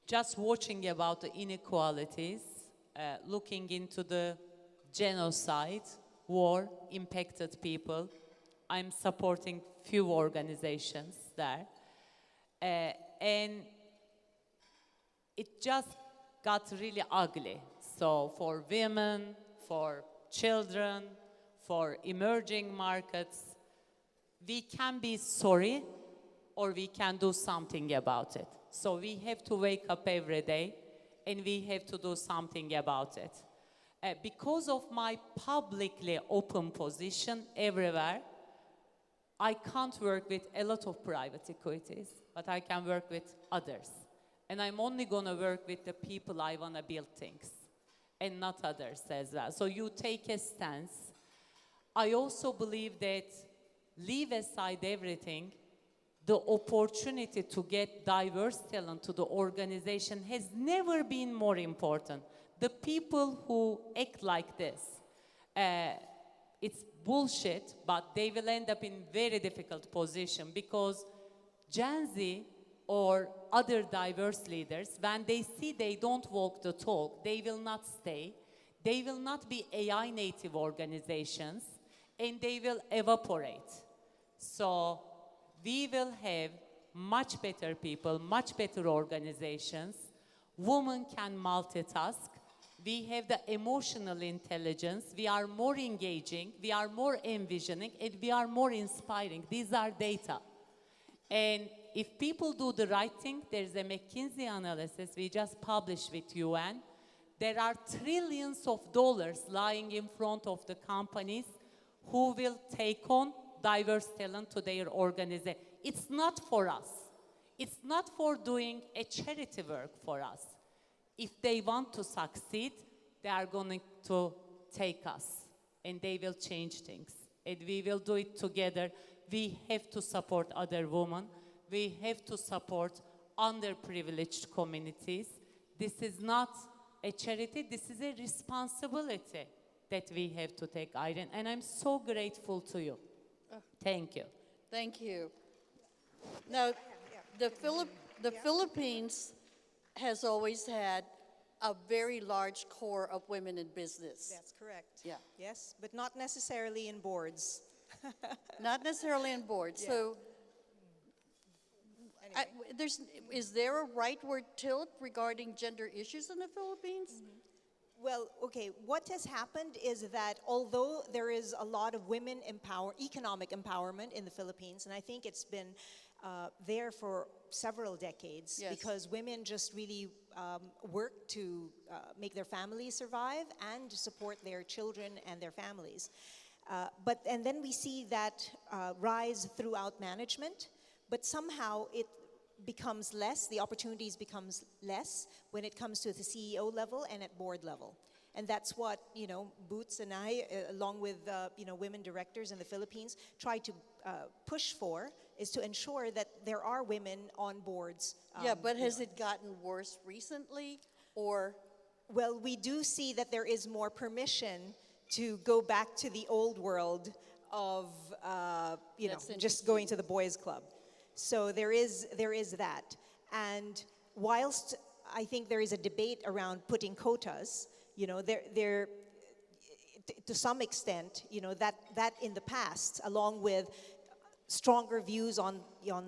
just watching about the inequalities, looking into the genocide, war, impacted people. I'm supporting few organizations there. And it just got really ugly. So for women, for children, for emerging markets, we can be sorry or we can do something about it. So we have to wake up every day and we have to do something about it. Because of my publicly open position everywhere, I can't work with a lot of private equities, but I can work with others. And I'm only gonna work with the people I wanna build things, and not others as well. So you take a stance. I also believe that leave aside everything, the opportunity to get diverse talent to the organization has never been more important. The people who act like this, it's bullshit, but they will end up in very difficult position because Gen Z or other diverse leaders, when they see they don't walk the talk, they will not stay. They will not be AI native organizations, and they will evaporate. So we will have much better people, much better organizations. Women can multitask. We have the emotional intelligence. We are more engaging. We are more envisioning, and we are more inspiring. These are data. And if people do the right thing, there's a McKinsey analysis we just published with UN. There are trillions of dollars lying in front of the companies who will take on diverse talent to their organization. It's not for us. It's not for doing a charity work for us. If they want to succeed, they are going to take us and they will change things. And we will do it together. We have to support other women. We have to support underprivileged communities. This is not a charity, this is a responsibility that we have to take, Irene. And I'm so grateful to you. Thank you. Thank you. Now, the Philippines has always had a very large core of women in business. That's correct. Yeah. Yes, but not necessarily in boards. Not necessarily on board. Yeah. So, Anyway. is there a rightward tilt regarding gender issues in the Philippines? Well, okay, what has happened is that although there is a lot of economic empowerment in the Philippines, and I think it's been there for several decades, Yes. because women just really work to make their families survive and to support their children and their families. And then we see that rise throughout management, but somehow it becomes less, the opportunities becomes less when it comes to the CEO level and at board level. And that's what, Boots and I, along with, women directors in the Philippines, try to push for, is to ensure that there are women on boards. Yeah, but has it gotten worse recently, or? Well, we do see that there is more permission to go back to the old world of, That's just going to the boys' club. So there is that. And whilst I think there is a debate around putting quotas, there to some extent, that in the past, along with stronger views on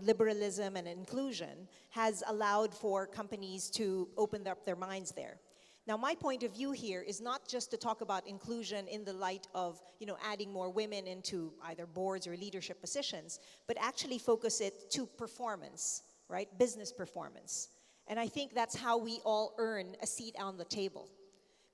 liberalism and inclusion, has allowed for companies to open up their minds there. Now, my point of view here is not just to talk about inclusion in the light of, adding more women into either boards or leadership positions, but actually focus it to performance, right? Business performance. And I think that's how we all earn a seat on the table.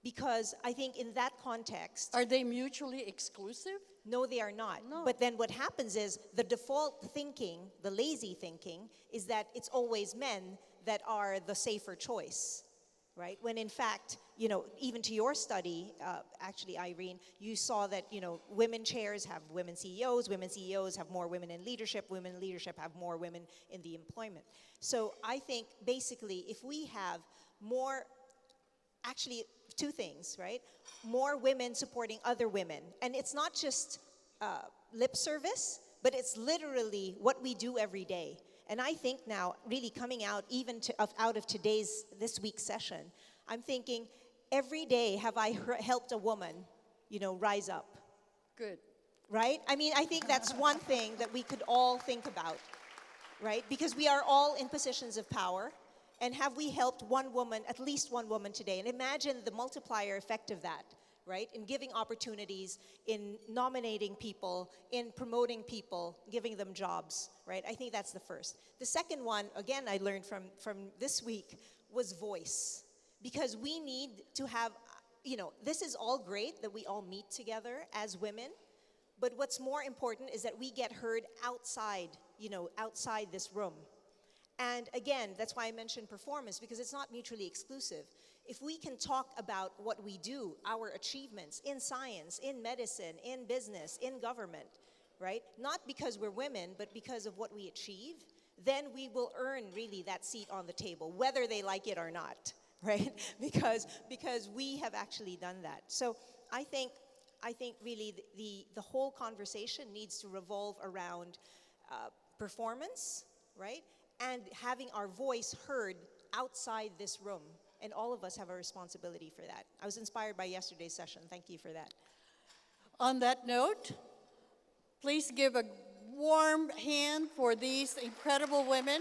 Because I think in that context... Are they mutually exclusive? No, they are not. No. But then what happens is the default thinking, the lazy thinking, is that it's always men that are the safer choice. right? When in fact, you know, even to your study, actually, Irene, you saw that, you know, women chairs have women CEOs have more women in leadership have more women in the employment. So I think basically if we have more, actually two things, right? More women supporting other women. And it's not just lip service, but it's literally what we do every day. And I think now, really coming out even out of this week's session, I'm thinking, every day have I helped a woman, you know, rise up, Good. right? I mean, I think that's one thing that we could all think about, right? Because we are all in positions of power. And have we helped one woman, at least one woman today? And imagine the multiplier effect of that, right? In giving opportunities, in nominating people, in promoting people, giving them jobs, right? I think that's the first. The second one, again, I learned from this week, was voice. Because we need to have, you know, this is all great that we all meet together as women, but what's more important is that we get heard outside, you know, outside this room. And again, that's why I mentioned performance, because it's not mutually exclusive. If we can talk about what we do, our achievements in science, in medicine, in business, in government, right? Not because we're women, but because of what we achieve, then we will earn really that seat on the table, whether they like it or not, right? because we have actually done that. So I think really the whole conversation needs to revolve around performance, right? And having our voice heard outside this room. And all of us have a responsibility for that. I was inspired by yesterday's session. Thank you for that. On that note, please give a warm hand for these incredible women.